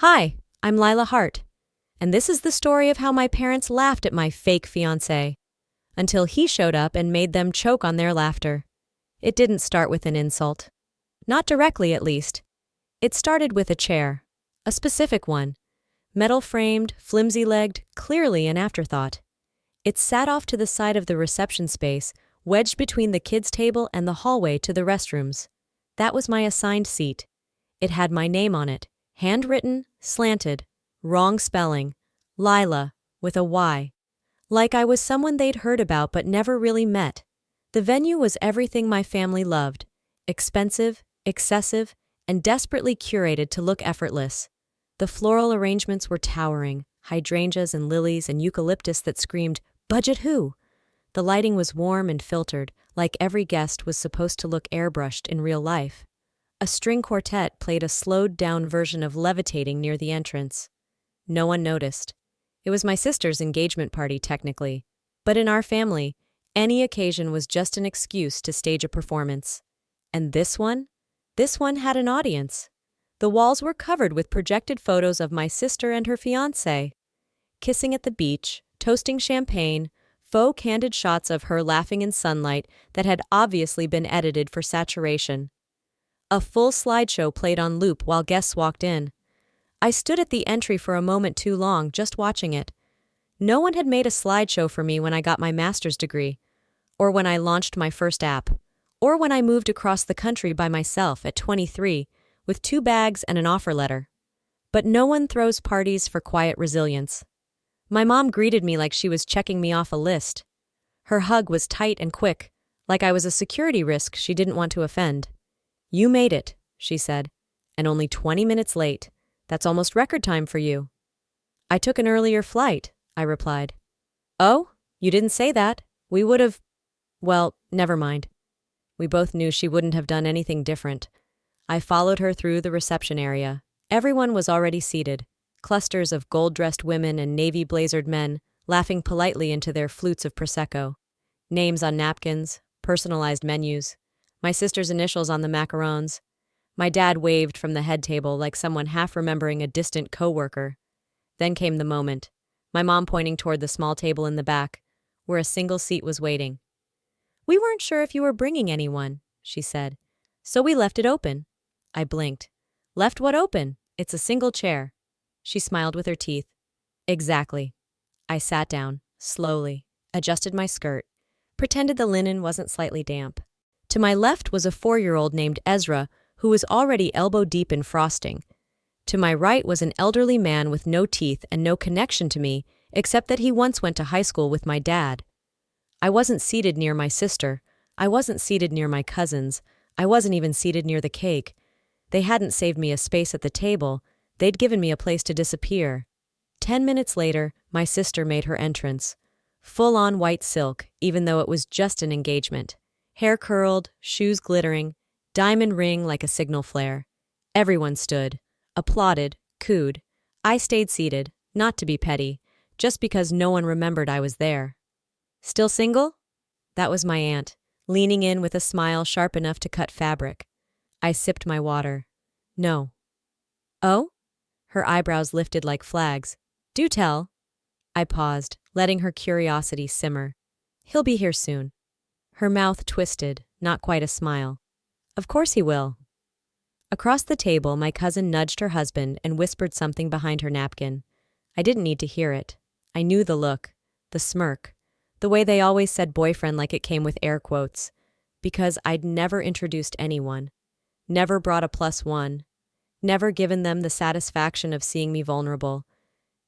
Hi, I'm Lila Hart, and this is the story of how my parents laughed at my fake fiancé until he showed up and made them choke on their laughter. It didn't start with an insult. Not directly, at least. It started with a chair. A specific one. Metal-framed, flimsy-legged, clearly an afterthought. It sat off to the side of the reception space, wedged between the kids' table and the hallway to the restrooms. That was my assigned seat. It had my name on it. Handwritten, slanted, wrong spelling, Lila, with a Y. Like I was someone they'd heard about but never really met. The venue was everything my family loved. Expensive, excessive, and desperately curated to look effortless. The floral arrangements were towering, hydrangeas and lilies and eucalyptus that screamed, "Budget who?" The lighting was warm and filtered, like every guest was supposed to look airbrushed in real life. A string quartet played a slowed-down version of Levitating near the entrance. No one noticed. It was my sister's engagement party, technically. But in our family, any occasion was just an excuse to stage a performance. And this one? This one had an audience. The walls were covered with projected photos of my sister and her fiancé. Kissing at the beach, toasting champagne, faux candid shots of her laughing in sunlight that had obviously been edited for saturation. A full slideshow played on loop while guests walked in. I stood at the entry for a moment too long, just watching it. No one had made a slideshow for me when I got my master's degree, or when I launched my first app, or when I moved across the country by myself at 23 with 2 bags and an offer letter. But no one throws parties for quiet resilience. My mom greeted me like she was checking me off a list. Her hug was tight and quick, like I was a security risk she didn't want to offend. "You made it," she said, "and only 20 minutes late. That's almost record time for you." "I took an earlier flight," I replied. "Oh, you didn't say that. We would have—" Well, never mind. We both knew she wouldn't have done anything different. I followed her through the reception area. Everyone was already seated, clusters of gold-dressed women and navy-blazered men laughing politely into their flutes of Prosecco. Names on napkins, personalized menus. My sister's initials on the macarons. My dad waved from the head table like someone half remembering a distant coworker. Then came the moment, my mom pointing toward the small table in the back, where a single seat was waiting. "We weren't sure if you were bringing anyone," she said, "so we left it open." I blinked. "Left what open? It's a single chair." She smiled with her teeth. "Exactly." I sat down, slowly, adjusted my skirt, pretended the linen wasn't slightly damp. To my left was a 4-year-old named Ezra, who was already elbow-deep in frosting. To my right was an elderly man with no teeth and no connection to me, except that he once went to high school with my dad. I wasn't seated near my sister. I wasn't seated near my cousins. I wasn't even seated near the cake. They hadn't saved me a space at the table. They'd given me a place to disappear. 10 minutes later, my sister made her entrance. Full-on white silk, even though it was just an engagement. Hair curled, shoes glittering, diamond ring like a signal flare. Everyone stood, applauded, cooed. I stayed seated, not to be petty, just because no one remembered I was there. "Still single?" That was my aunt, leaning in with a smile sharp enough to cut fabric. I sipped my water. "No." "Oh?" Her eyebrows lifted like flags. "Do tell." I paused, letting her curiosity simmer. "He'll be here soon." Her mouth twisted, not quite a smile. "Of course he will." Across the table, my cousin nudged her husband and whispered something behind her napkin. I didn't need to hear it. I knew the look, the smirk, the way they always said boyfriend like it came with air quotes, because I'd never introduced anyone, never brought a +1, never given them the satisfaction of seeing me vulnerable,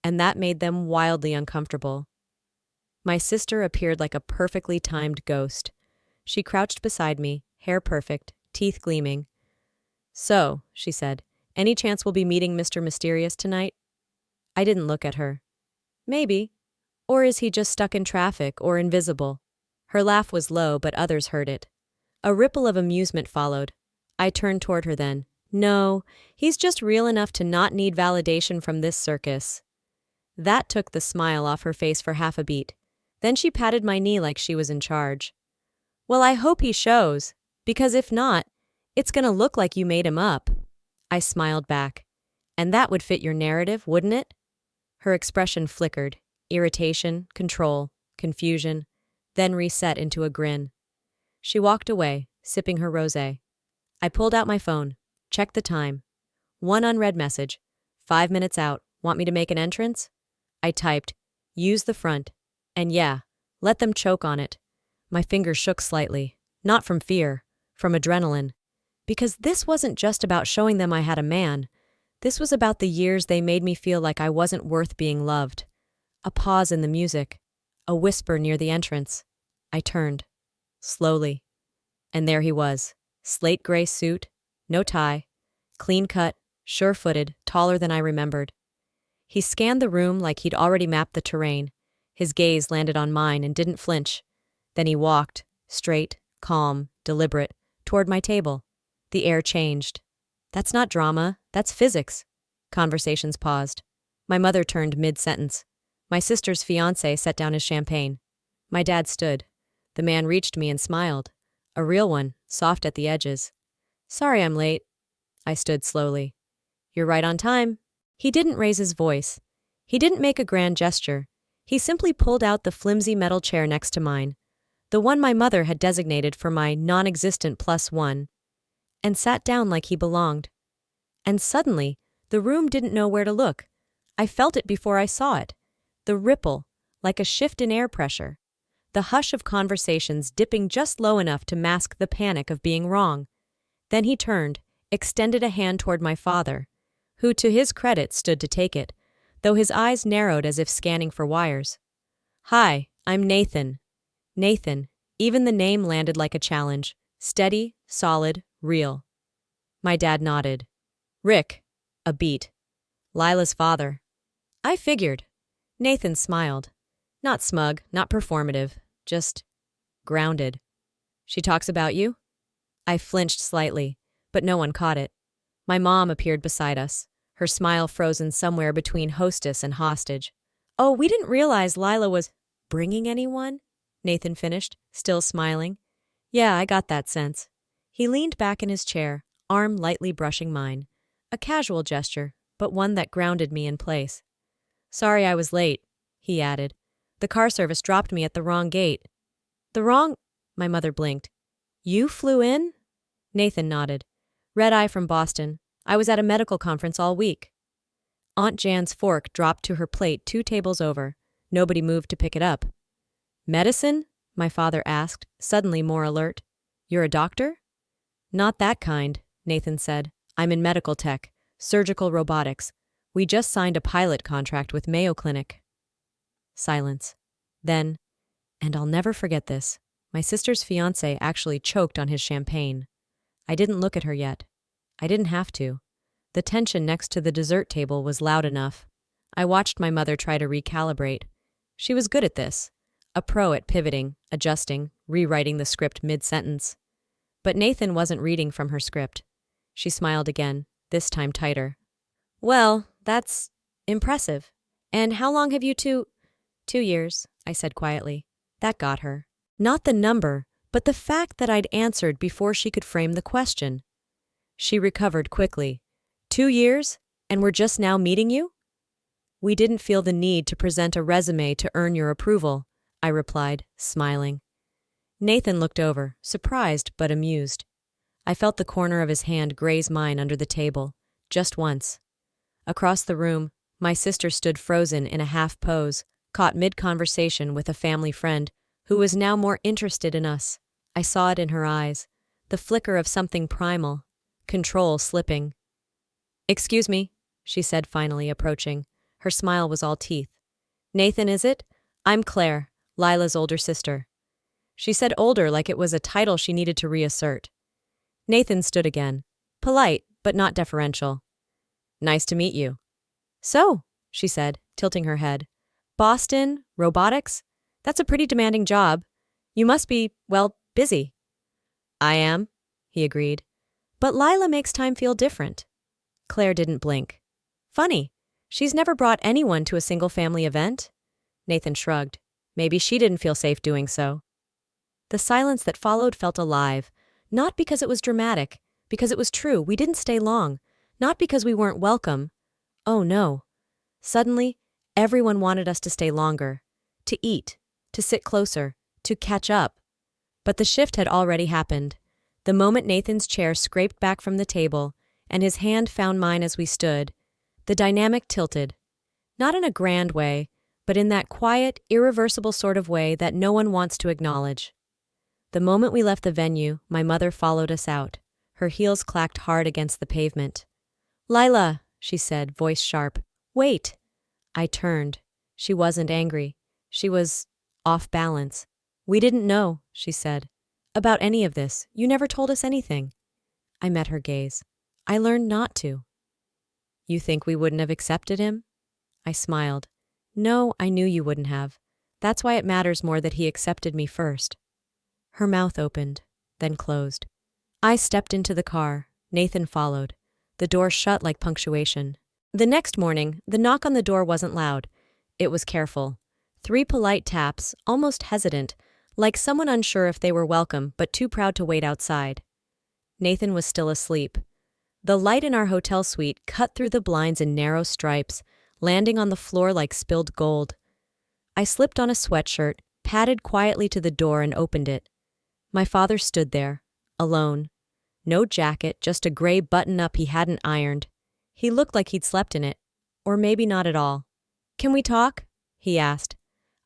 and that made them wildly uncomfortable. My sister appeared like a perfectly timed ghost. She crouched beside me, hair perfect, teeth gleaming. "So," she said, "any chance we'll be meeting Mr. Mysterious tonight?" I didn't look at her. "Maybe. Or is he just stuck in traffic or invisible?" Her laugh was low, but others heard it. A ripple of amusement followed. I turned toward her then. "No, he's just real enough to not need validation from this circus." That took the smile off her face for half a beat. Then she patted my knee like she was in charge. "Well, I hope he shows, because if not, it's gonna look like you made him up." I smiled back. And that would fit your narrative, wouldn't it? Her expression flickered, irritation, control, confusion, then reset into a grin. She walked away, sipping her rosé. I pulled out my phone, checked the time. One unread message. 5 minutes out. Want me to make an entrance? I typed, use the front. And yeah, let them choke on it. My fingers shook slightly, not from fear, from adrenaline. Because this wasn't just about showing them I had a man. This was about the years they made me feel like I wasn't worth being loved. A pause in the music. A whisper near the entrance. I turned. Slowly. And there he was. Slate gray suit, no tie, clean cut, sure-footed, taller than I remembered. He scanned the room like he'd already mapped the terrain. His gaze landed on mine and didn't flinch. Then he walked, straight, calm, deliberate, toward my table. The air changed. That's not drama, that's physics. Conversations paused. My mother turned mid-sentence. My sister's fiancé set down his champagne. My dad stood. The man reached me and smiled. A real one, soft at the edges. Sorry I'm late. I stood slowly. You're right on time. He didn't raise his voice. He didn't make a grand gesture. He simply pulled out the flimsy metal chair next to mine, the one my mother had designated for my non-existent +1, and sat down like he belonged. And suddenly, the room didn't know where to look. I felt it before I saw it. The ripple, like a shift in air pressure. The hush of conversations dipping just low enough to mask the panic of being wrong. Then he turned, extended a hand toward my father, who, to his credit, stood to take it, though his eyes narrowed as if scanning for wires. Hi, I'm Nathan. Nathan. Even the name landed like a challenge. Steady, solid, real. My dad nodded. Rick. A beat. Lila's father. I figured. Nathan smiled. Not smug, not performative, just grounded. She talks about you? I flinched slightly, but no one caught it. My mom appeared beside us, her smile frozen somewhere between hostess and hostage. Oh, we didn't realize Lila was bringing anyone? Nathan finished, still smiling. Yeah, I got that sense. He leaned back in his chair, arm lightly brushing mine. A casual gesture, but one that grounded me in place. Sorry I was late, he added. The car service dropped me at the wrong gate. The wrong? My mother blinked. You flew in? Nathan nodded. Red eye from Boston. I was at a medical conference all week. Aunt Jan's fork dropped to her plate 2 tables over. Nobody moved to pick it up. Medicine? My father asked, suddenly more alert. You're a doctor? Not that kind, Nathan said. I'm in medical tech, surgical robotics. We just signed a pilot contract with Mayo Clinic. Silence. Then, and I'll never forget this, my sister's fiancé actually choked on his champagne. I didn't look at her yet. I didn't have to. The tension next to the dessert table was loud enough. I watched my mother try to recalibrate. She was good at this, a pro at pivoting, adjusting, rewriting the script mid-sentence. But Nathan wasn't reading from her script. She smiled again, this time tighter. Well, that's impressive. And how long have you two... 2 years, I said quietly. That got her. Not the number, but the fact that I'd answered before she could frame the question. She recovered quickly. 2 years? And we're just now meeting you? We didn't feel the need to present a resume to earn your approval, I replied, smiling. Nathan looked over, surprised but amused. I felt the corner of his hand graze mine under the table, just once. Across the room, my sister stood frozen in a half pose, caught mid-conversation with a family friend who was now more interested in us. I saw it in her eyes, the flicker of something primal, control slipping. Excuse me, she said finally, approaching. Her smile was all teeth. Nathan, is it? I'm Claire, Lila's older sister. She said older like it was a title she needed to reassert. Nathan stood again, polite but not deferential. Nice to meet you. So, she said, tilting her head. Boston, robotics? That's a pretty demanding job. You must be, well, busy. I am, he agreed. But Lila makes time feel different. Claire didn't blink. Funny, she's never brought anyone to a single-family event. Nathan shrugged. Maybe she didn't feel safe doing so. The silence that followed felt alive, not because it was dramatic, because it was true. We didn't stay long, not because we weren't welcome, Oh no. Suddenly, everyone wanted us to stay longer, to eat, to sit closer, to catch up. But the shift had already happened. The moment Nathan's chair scraped back from the table and his hand found mine as we stood, the dynamic tilted. Not in a grand way, but in that quiet, irreversible sort of way that no one wants to acknowledge. The moment we left the venue, my mother followed us out. Her heels clacked hard against the pavement. "Lila," she said, voice sharp. "Wait." I turned. She wasn't angry. She was off balance. "We didn't know," she said, "about any of this. You never told us anything." I met her gaze. "I learned not to." "You think we wouldn't have accepted him?" I smiled. "No, I knew you wouldn't have. That's why it matters more that he accepted me first." Her mouth opened, then closed. I stepped into the car. Nathan followed. The door shut like punctuation. The next morning, the knock on the door wasn't loud. It was careful. 3 polite taps, almost hesitant, like someone unsure if they were welcome but too proud to wait outside. Nathan was still asleep. The light in our hotel suite cut through the blinds in narrow stripes, landing on the floor like spilled gold. I slipped on a sweatshirt, padded quietly to the door and opened it. My father stood there, alone. No jacket, just a gray button-up he hadn't ironed. He looked like he'd slept in it. Or maybe not at all. "Can we talk?" he asked.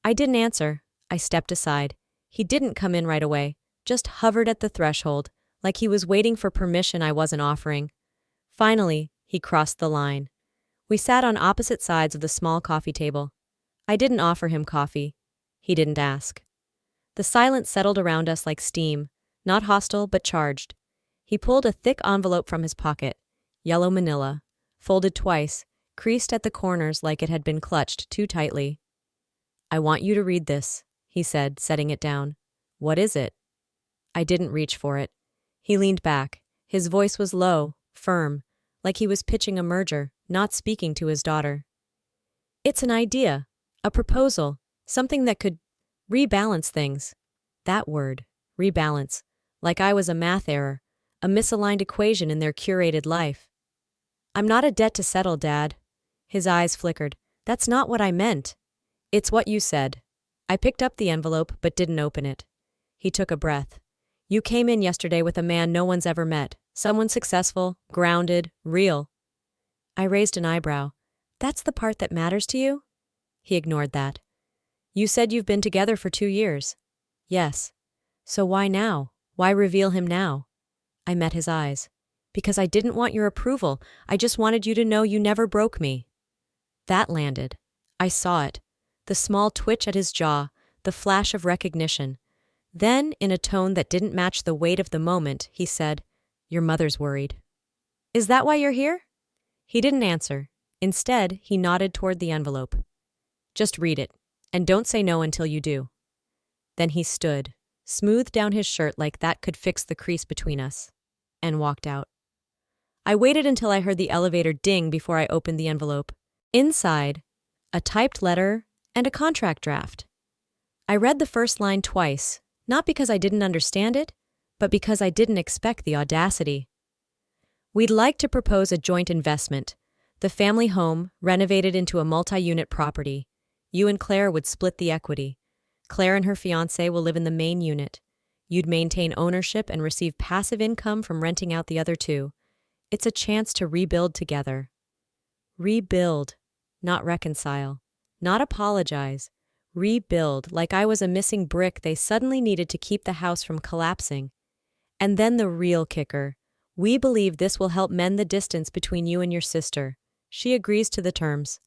I didn't answer. I stepped aside. He didn't come in right away, just hovered at the threshold, like he was waiting for permission I wasn't offering. Finally, he crossed the line. We sat on opposite sides of the small coffee table. I didn't offer him coffee. He didn't ask. The silence settled around us like steam, not hostile but charged. He pulled a thick envelope from his pocket, yellow manila, folded twice, creased at the corners like it had been clutched too tightly. "I want you to read this," he said, setting it down. "What is it?" I didn't reach for it. He leaned back. His voice was low, firm, like he was pitching a merger, not speaking to his daughter. "It's an idea, a proposal, something that could rebalance things." That word, rebalance, like I was a math error, a misaligned equation in their curated life. "I'm not a debt to settle, Dad." His eyes flickered. "That's not what I meant." "It's what you said." I picked up the envelope but didn't open it. He took a breath. "You came in yesterday with a man no one's ever met, someone successful, grounded, real." I raised an eyebrow. "That's the part that matters to you?" He ignored that. "You said you've been together for 2 years." "Yes." "So why now? Why reveal him now?" I met his eyes. "Because I didn't want your approval. I just wanted you to know you never broke me." That landed. I saw it. The small twitch at his jaw, the flash of recognition. Then, in a tone that didn't match the weight of the moment, he said, "Your mother's worried." "Is that why you're here?" He didn't answer. Instead, he nodded toward the envelope. "Just read it, and don't say no until you do." Then he stood, smoothed down his shirt like that could fix the crease between us, and walked out. I waited until I heard the elevator ding before I opened the envelope. Inside, a typed letter and a contract draft. I read the first line twice, not because I didn't understand it, but because I didn't expect the audacity. "We'd like to propose a joint investment. The family home, renovated into a multi-unit property. You and Claire would split the equity. Claire and her fiancé will live in the main unit. You'd maintain ownership and receive passive income from renting out the other 2. It's a chance to rebuild together." Rebuild, not reconcile, not apologize. Rebuild, like I was a missing brick they suddenly needed to keep the house from collapsing. And then the real kicker. "We believe this will help mend the distance between you and your sister. She agrees to the terms."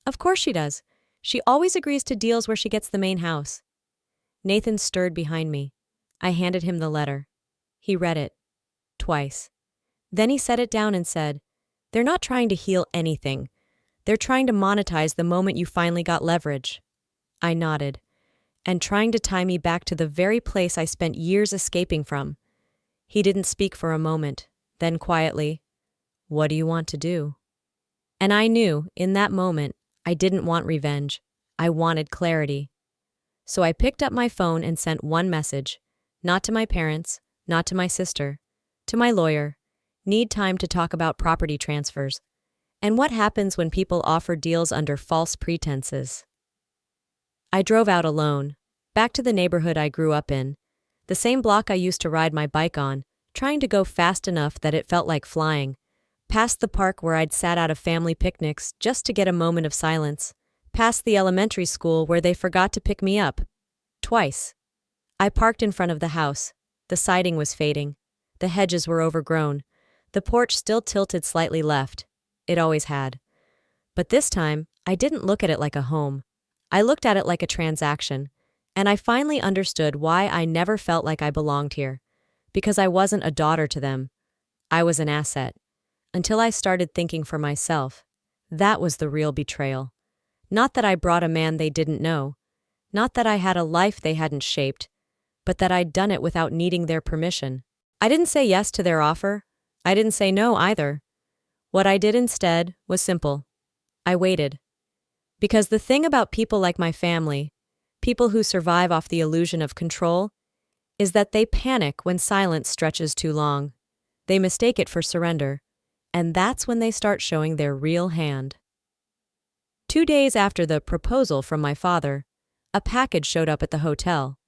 Of course she does. She always agrees to deals where she gets the main house. Nathan stirred behind me. I handed him the letter. He read it. Twice. Then he set it down and said, "They're not trying to heal anything. They're trying to monetize the moment you finally got leverage." I nodded. "And trying to tie me back to the very place I spent years escaping from." He didn't speak for a moment. Then quietly, "What do you want to do?" And I knew, in that moment, I didn't want revenge. I wanted clarity. So I picked up my phone and sent one message. Not to my parents, not to my sister. To my lawyer. Need time to talk about property transfers. and what happens when people offer deals under false pretenses. I drove out alone, back to the neighborhood I grew up in, the same block I used to ride my bike on, trying to go fast enough that it felt like flying, past the park where I'd sat out of family picnics just to get a moment of silence, past the elementary school where they forgot to pick me up. Twice. I parked in front of the house. The siding was fading. The hedges were overgrown. The porch still tilted slightly left. It always had. But this time, I didn't look at it like a home. I looked at it like a transaction, and I finally understood why I never felt like I belonged here. Because I wasn't a daughter to them. I was an asset. Until I started thinking for myself. That was the real betrayal. Not that I brought a man they didn't know. Not that I had a life they hadn't shaped. But that I'd done it without needing their permission. I didn't say yes to their offer. I didn't say no either. What I did instead was simple. I waited. Because the thing about people like my family, people who survive off the illusion of control, is that they panic when silence stretches too long. They mistake it for surrender, and that's when they start showing their real hand. 2 days after the proposal from my father, a package showed up at the hotel.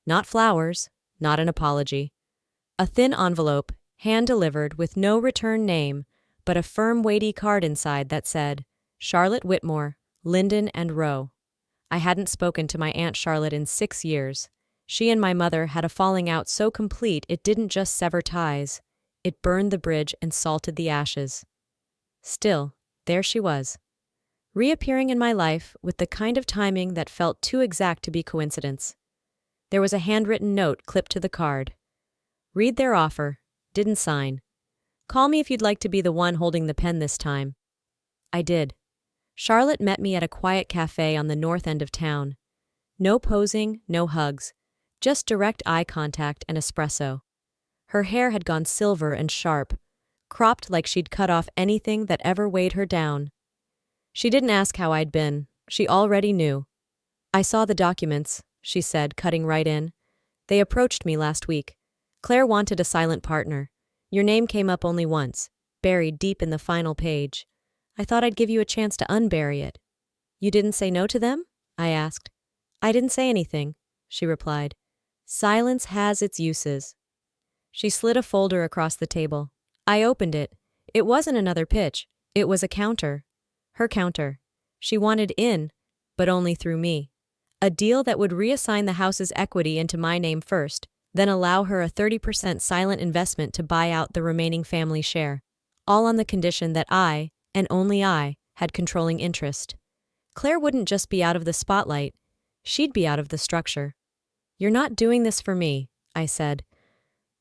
Not flowers, not an apology. A thin envelope, hand-delivered with no return name, but a firm, weighty card inside that said, Charlotte Whitmore, Linden and Rowe. I hadn't spoken to my Aunt Charlotte in 6 years. She and my mother had a falling out so complete it didn't just sever ties. It burned the bridge and salted the ashes. Still, there she was. Reappearing in my life with the kind of timing that felt too exact to be coincidence. There was a handwritten note clipped to the card. Read their offer. Didn't sign. Call me if you'd like to be the one holding the pen this time. I did. Charlotte met me at a quiet cafe on the north end of town. No posing, no hugs. Just direct eye contact and espresso. Her hair had gone silver and sharp, cropped like she'd cut off anything that ever weighed her down. She didn't ask how I'd been. She already knew. I saw the documents, she said, cutting right in. They approached me last week. Claire wanted a silent partner. Your name came up only once, buried deep in the final page. I thought I'd give you a chance to unbury it. You didn't say no to them? I asked. I didn't say anything, she replied. Silence has its uses. She slid a folder across the table. I opened it. It wasn't another pitch. It was a counter. Her counter. She wanted in, but only through me. A deal that would reassign the house's equity into my name first, then allow her a 30% silent investment to buy out the remaining family share. All on the condition that I, and only I, had controlling interest. Claire wouldn't just be out of the spotlight. She'd be out of the structure. You're not doing this for me, I said.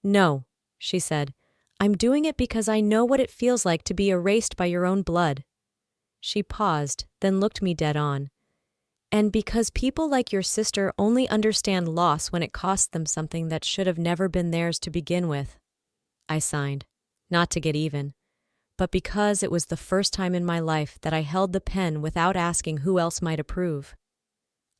No, she said. I'm doing it because I know what it feels like to be erased by your own blood. She paused, then looked me dead on. And because people like your sister only understand loss when it costs them something that should have never been theirs to begin with. I signed, not to get even, but because it was the first time in my life that I held the pen without asking who else might approve.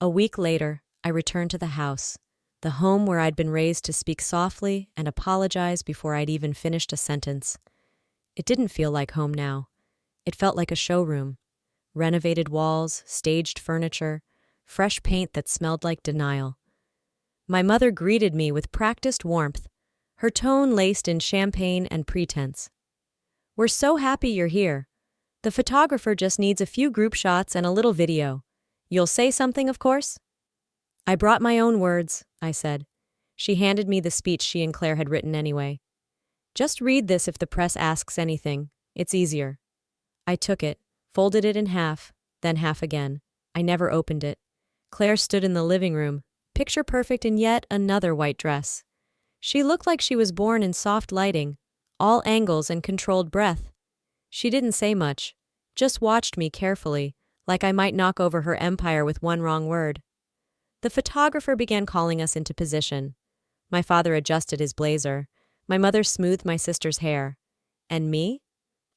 A week later, I returned to the house, the home where I'd been raised to speak softly and apologize before I'd even finished a sentence. It didn't feel like home now. It felt like a showroom. Renovated walls, staged furniture, fresh paint that smelled like denial. My mother greeted me with practiced warmth, her tone laced in champagne and pretense. We're so happy you're here. The photographer just needs a few group shots and a little video. You'll say something, of course? I brought my own words, I said. She handed me the speech she and Claire had written anyway. Just read this if the press asks anything. It's easier. I took it, folded it in half, then half again. I never opened it. Claire stood in the living room, picture perfect in yet another white dress. She looked like she was born in soft lighting, all angles and controlled breath. She didn't say much, just watched me carefully, like I might knock over her empire with one wrong word. The photographer began calling us into position. My father adjusted his blazer. My mother smoothed my sister's hair. And me?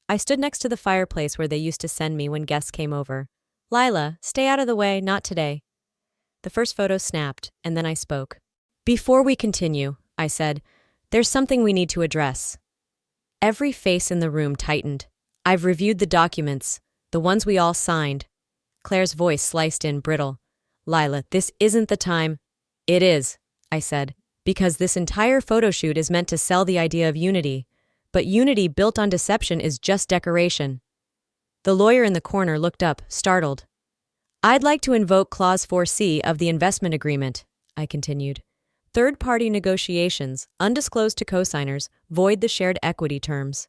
I stood next to the fireplace where they used to send me when guests came over. Lila, stay out of the way, not today. The first photo snapped, and then I spoke. Before we continue, I said, there's something we need to address. Every face in the room tightened. I've reviewed the documents, the ones we all signed. Claire's voice sliced in brittle. Lila, this isn't the time. It is, I said, because this entire photo shoot is meant to sell the idea of unity. But unity built on deception is just decoration. The lawyer in the corner looked up, startled. I'd like to invoke Clause 4C of the investment agreement, I continued. Third-party negotiations, undisclosed to co-signers, void the shared equity terms.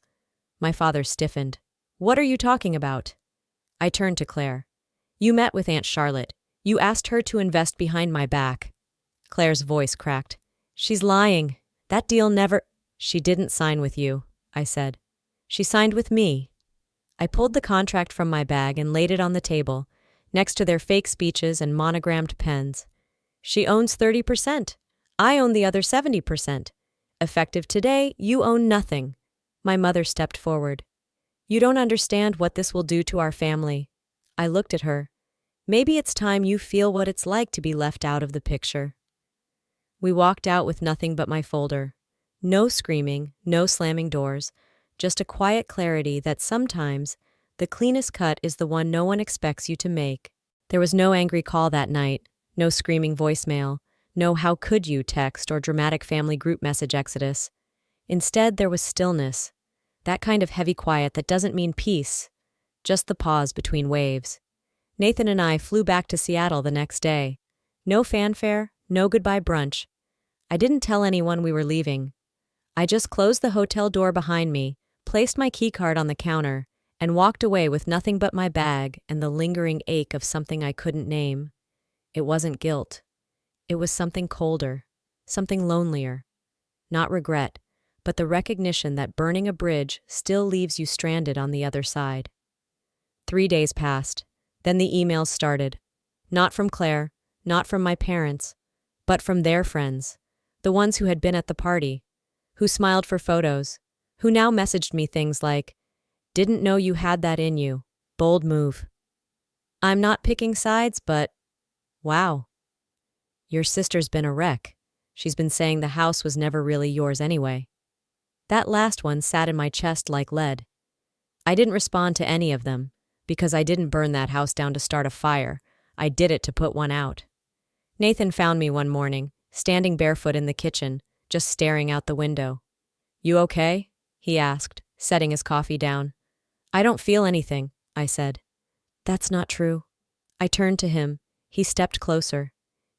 My father stiffened. What are you talking about? I turned to Claire. You met with Aunt Charlotte. You asked her to invest behind my back. Claire's voice cracked. She's lying. That deal never— She didn't sign with you, I said. She signed with me. I pulled the contract from my bag and laid it on the table, next to their fake speeches and monogrammed pens. She owns 30%. I own the other 70%. Effective today, you own nothing. My mother stepped forward. You don't understand what this will do to our family. I looked at her. Maybe it's time you feel what it's like to be left out of the picture. We walked out with nothing but my folder. No screaming, no slamming doors, just a quiet clarity that sometimes the cleanest cut is the one no one expects you to make. There was no angry call that night, no screaming voicemail, no how could you text or dramatic family group message exodus. Instead, there was stillness, that kind of heavy quiet that doesn't mean peace, just the pause between waves. Nathan and I flew back to Seattle the next day. No fanfare, no goodbye brunch. I didn't tell anyone we were leaving. I just closed the hotel door behind me, placed my keycard on the counter, and walked away with nothing but my bag and the lingering ache of something I couldn't name. It wasn't guilt. It was something colder, something lonelier. Not regret, but the recognition that burning a bridge still leaves you stranded on the other side. 3 days passed. Then the emails started. Not from Claire, not from my parents, but from their friends, the ones who had been at the party, who smiled for photos, who now messaged me things like, "Didn't know you had that in you. Bold move. I'm not picking sides, but wow. Your sister's been a wreck. She's been saying the house was never really yours anyway." That last one sat in my chest like lead. I didn't respond to any of them, because I didn't burn that house down to start a fire. I did it to put one out. Nathan found me one morning, standing barefoot in the kitchen, just staring out the window. "You okay?" he asked, setting his coffee down. "I don't feel anything," I said. "That's not true." I turned to him. He stepped closer.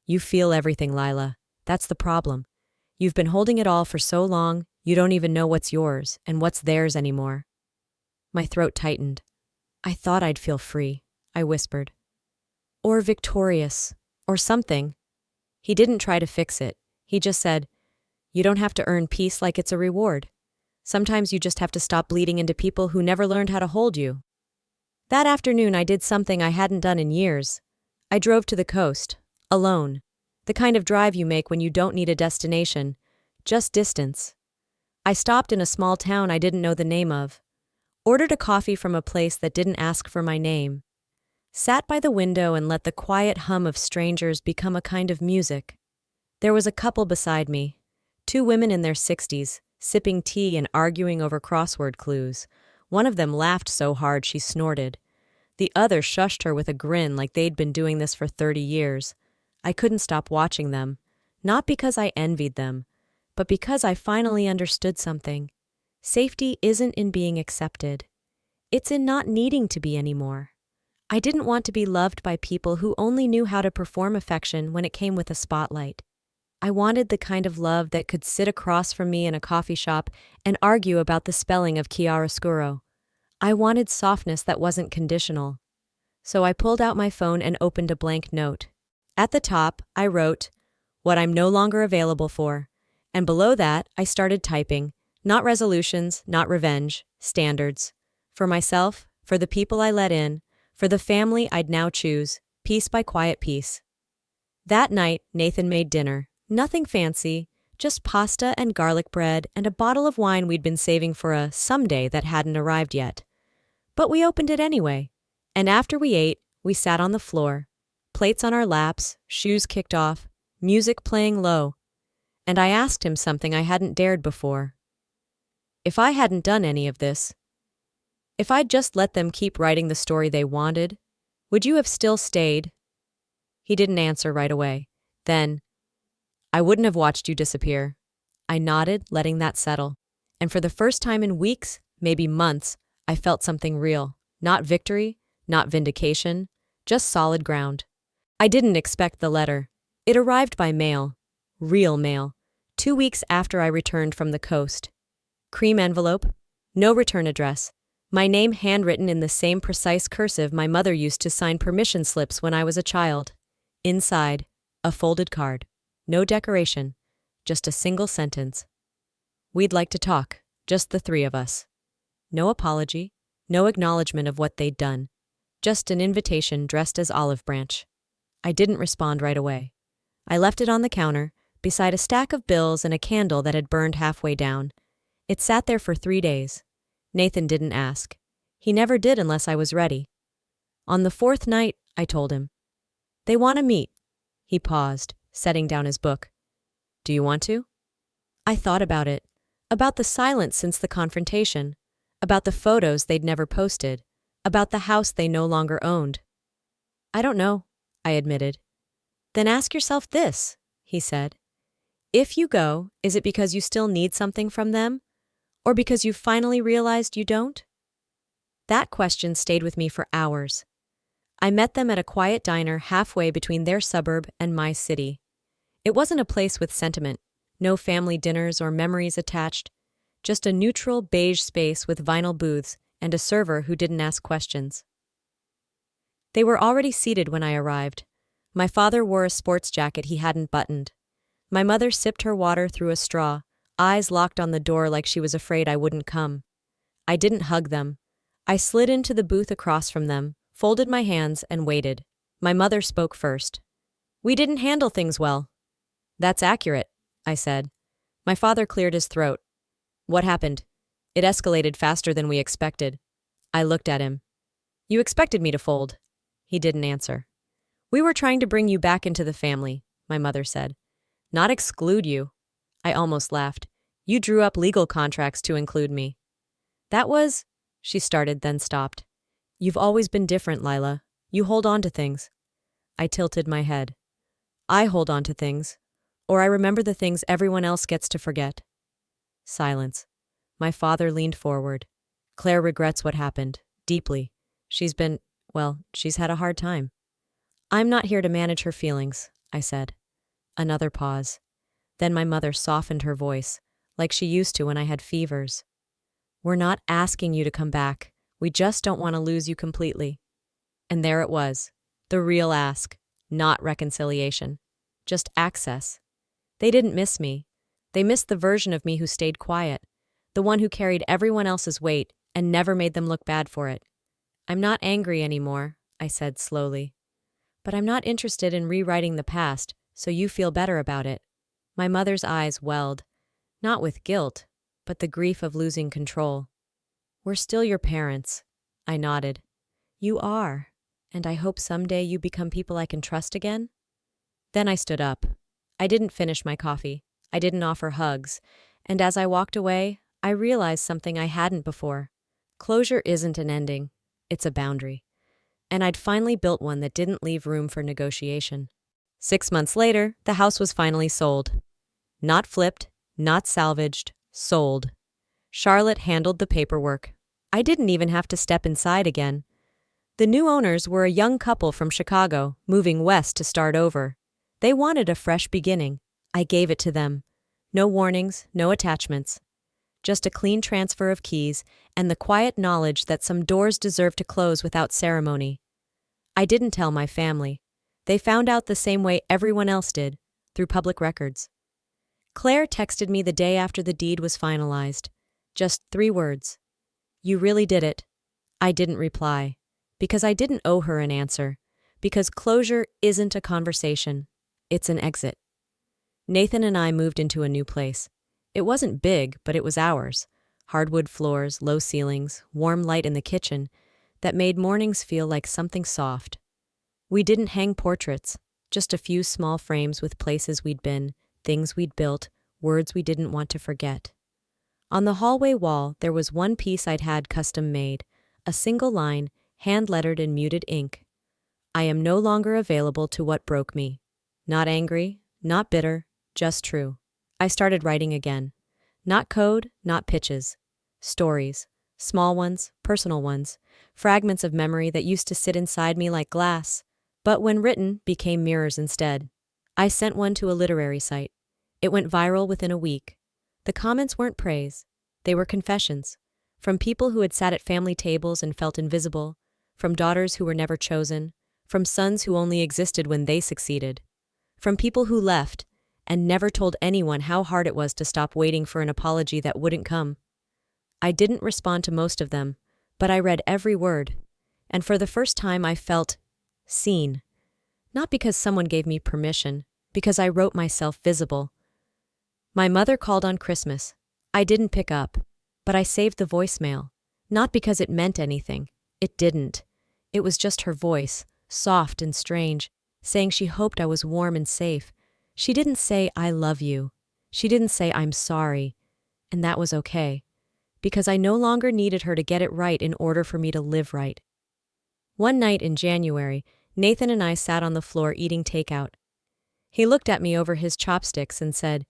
"You feel everything, Lila. That's the problem. You've been holding it all for so long, you don't even know what's yours and what's theirs anymore." My throat tightened. "I thought I'd feel free," I whispered. "Or victorious, or something." He didn't try to fix it. He just said, "You don't have to earn peace like it's a reward. Sometimes you just have to stop bleeding into people who never learned how to hold you." That afternoon I did something I hadn't done in years. I drove to the coast, alone. The kind of drive you make when you don't need a destination, just distance. I stopped in a small town I didn't know the name of. Ordered a coffee from a place that didn't ask for my name. Sat by the window and let the quiet hum of strangers become a kind of music. There was a couple beside me, 2 women in their 60s, sipping tea and arguing over crossword clues. One of them laughed so hard she snorted. The other shushed her with a grin like they'd been doing this for 30 years. I couldn't stop watching them, not because I envied them, but because I finally understood something. Safety isn't in being accepted. It's in not needing to be anymore. I didn't want to be loved by people who only knew how to perform affection when it came with a spotlight. I wanted the kind of love that could sit across from me in a coffee shop and argue about the spelling of chiaroscuro. I wanted softness that wasn't conditional. So I pulled out my phone and opened a blank note. At the top, I wrote, "What I'm no longer available for." And below that, I started typing, not resolutions, not revenge, standards. For myself, for the people I let in, for the family I'd now choose, piece by quiet piece. That night, Nathan made dinner. Nothing fancy, just pasta and garlic bread and a bottle of wine we'd been saving for a someday that hadn't arrived yet. But we opened it anyway. And after we ate, we sat on the floor, plates on our laps, shoes kicked off, music playing low. And I asked him something I hadn't dared before. If I hadn't done any of this, If I'd just let them keep writing the story they wanted, would you have still stayed? He didn't answer right away. Then, I wouldn't have watched you disappear. I nodded, letting that settle. And for the first time in weeks, maybe months, I felt something real. Not victory, not vindication, just solid ground. I didn't expect the letter. It arrived by mail. Real mail. 2 weeks after I returned from the coast. Cream envelope. No return address. My name handwritten in the same precise cursive my mother used to sign permission slips when I was a child. Inside, a folded card. No decoration. Just a single sentence. We'd like to talk, just the three of us. No apology, no acknowledgement of what they'd done. Just an invitation dressed as olive branch. I didn't respond right away. I left it on the counter, beside a stack of bills and a candle that had burned halfway down. It sat there for 3 days. Nathan didn't ask. He never did unless I was ready. On the 4th night, I told him. They want to meet. He paused, setting down his book. Do you want to? I thought about it. About the silence since the confrontation. About the photos they'd never posted. About the house they no longer owned. I don't know, I admitted. Then ask yourself this, he said. If you go, is it because you still need something from them? Or because you finally realized you don't? That question stayed with me for hours. I met them at a quiet diner halfway between their suburb and my city. It wasn't a place with sentiment, no family dinners or memories attached, just a neutral beige space with vinyl booths and a server who didn't ask questions. They were already seated when I arrived. My father wore a sports jacket he hadn't buttoned. My mother sipped her water through a straw, eyes locked on the door like she was afraid I wouldn't come. I didn't hug them. I slid into the booth across from them, folded my hands, and waited. My mother spoke first. We didn't handle things well. That's accurate, I said. My father cleared his throat. What happened? It escalated faster than we expected. I looked at him. You expected me to fold. He didn't answer. We were trying to bring you back into the family, my mother said. Not exclude you. I almost laughed. You drew up legal contracts to include me. That was, she started, then stopped. You've always been different, Lila. You hold on to things. I tilted my head. I hold on to things, or I remember the things everyone else gets to forget. Silence. My father leaned forward. Claire regrets what happened, deeply. She's had a hard time. I'm not here to manage her feelings, I said. Another pause. Then my mother softened her voice, like she used to when I had fevers. We're not asking you to come back. We just don't want to lose you completely. And there it was, the real ask, not reconciliation, just access. They didn't miss me. They missed the version of me who stayed quiet, the one who carried everyone else's weight and never made them look bad for it. I'm not angry anymore, I said slowly. But I'm not interested in rewriting the past, so you feel better about it. My mother's eyes welled, not with guilt, but the grief of losing control. We're still your parents, I nodded. You are, and I hope someday you become people I can trust again. Then I stood up. I didn't finish my coffee. I didn't offer hugs, and as I walked away, I realized something I hadn't before. Closure isn't an ending, it's a boundary. And I'd finally built one that didn't leave room for negotiation. 6 months later, the house was finally sold. Not flipped, not salvaged, sold. Charlotte handled the paperwork. I didn't even have to step inside again. The new owners were a young couple from Chicago, moving west to start over. They wanted a fresh beginning. I gave it to them. No warnings, no attachments. Just a clean transfer of keys and the quiet knowledge that some doors deserve to close without ceremony. I didn't tell my family. They found out the same way everyone else did, through public records. Claire texted me the day after the deed was finalized. Just 3 words. You really did it. I didn't reply, because I didn't owe her an answer, because closure isn't a conversation, it's an exit. Nathan and I moved into a new place. It wasn't big, but it was ours. Hardwood floors, low ceilings, warm light in the kitchen that made mornings feel like something soft. We didn't hang portraits, just a few small frames with places we'd been, things we'd built, words we didn't want to forget. On the hallway wall, there was one piece I'd had custom made, A single line, hand-lettered in muted ink. I am no longer available to what broke me. Not angry, not bitter, just true. I started writing again. Not code, not pitches. Stories. Small ones, personal ones. Fragments of memory that used to sit inside me like glass, but when written, became mirrors instead. I sent one to a literary site. It went viral within a week. The comments weren't praise. They were confessions. From people who had sat at family tables and felt invisible. From daughters who were never chosen. From sons who only existed when they succeeded. From people who left and never told anyone how hard it was to stop waiting for an apology that wouldn't come. I didn't respond to most of them, but I read every word. And for the first time I felt seen. Not because someone gave me permission, because I wrote myself visible. My mother called on Christmas. I didn't pick up, but I saved the voicemail. Not because it meant anything. It didn't. It was just her voice, soft and strange, saying she hoped I was warm and safe. She didn't say, I love you. She didn't say, I'm sorry. And that was okay, because I no longer needed her to get it right in order for me to live right. One night in January, Nathan and I sat on the floor eating takeout. He looked at me over his chopsticks and said,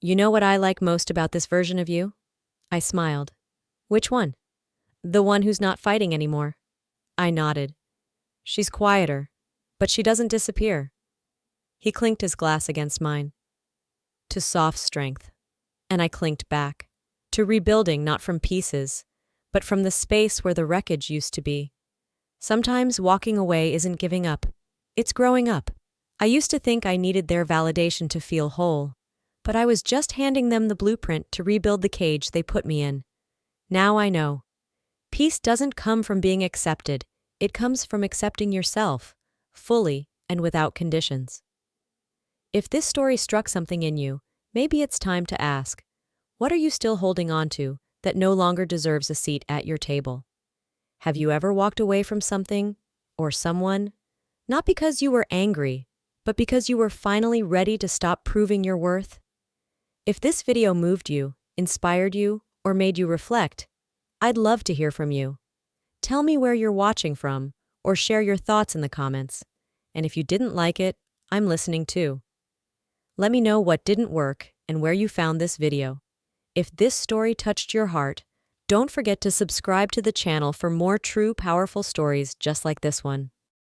You know what I like most about this version of you? I smiled. Which one? The one who's not fighting anymore. I nodded. She's quieter, but she doesn't disappear. He clinked his glass against mine. To soft strength. And I clinked back. To rebuilding not from pieces, but from the space where the wreckage used to be. Sometimes walking away isn't giving up. It's growing up. I used to think I needed their validation to feel whole, but I was just handing them the blueprint to rebuild the cage they put me in. Now I know. Peace doesn't come from being accepted. It comes from accepting yourself, fully and without conditions. If this story struck something in you, maybe it's time to ask, what are you still holding on to that no longer deserves a seat at your table? Have you ever walked away from something or someone, not because you were angry, but because you were finally ready to stop proving your worth? If this video moved you, inspired you, or made you reflect, I'd love to hear from you. Tell me where you're watching from, or share your thoughts in the comments. And if you didn't like it, I'm listening too. Let me know what didn't work and where you found this video. If this story touched your heart, don't forget to subscribe to the channel for more true, powerful stories just like this one.